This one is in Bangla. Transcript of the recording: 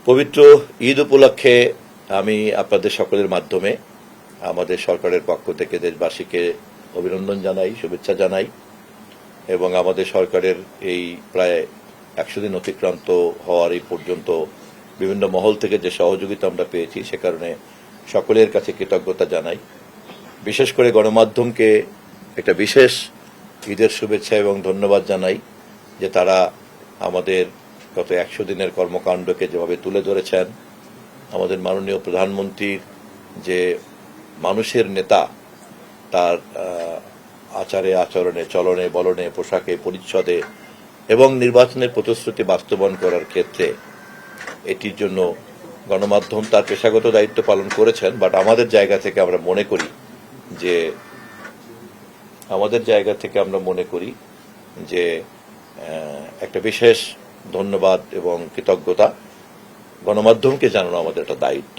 পবিত্র ঈদ উপলক্ষে আমি আপনাদের সকলের মাধ্যমে আমাদের সরকারের পক্ষ থেকে দেশবাসীকে অভিনন্দন জানাই, শুভেচ্ছা জানাই এবং আমাদের সরকারের এই প্রায় 100 দিন অতিক্রান্ত হওয়ার এই পর্যন্ত বিভিন্ন মহল থেকে যে সহযোগিতা আমরা পেয়েছি সে কারণে সকলের কাছে কৃতজ্ঞতা জানাই। বিশেষ করে গণমাধ্যমকে একটা বিশেষ ঈদের শুভেচ্ছা এবং ধন্যবাদ জানাই যে তারা আমাদের গত 100 দিনের কর্মকাণ্ডকে যেভাবে তুলে ধরেছেন, আমাদের মাননীয় প্রধানমন্ত্রীর যে মানুষের নেতা তার আচারে আচরণে চলনে বলনে পোশাকে পরিচ্ছদে এবং নির্বাচনের প্রতিশ্রুতি বাস্তবায়ন করার ক্ষেত্রে এটির জন্য গণমাধ্যম তার পেশাগত দায়িত্ব পালন করেছেন। বাট আমাদের জায়গা থেকে আমরা মনে করি যে একটা বিশেষ ধন্যবাদ এবং কৃতজ্ঞতা গণমাধ্যমকে জানানো আমাদের একটা দায়িত্ব।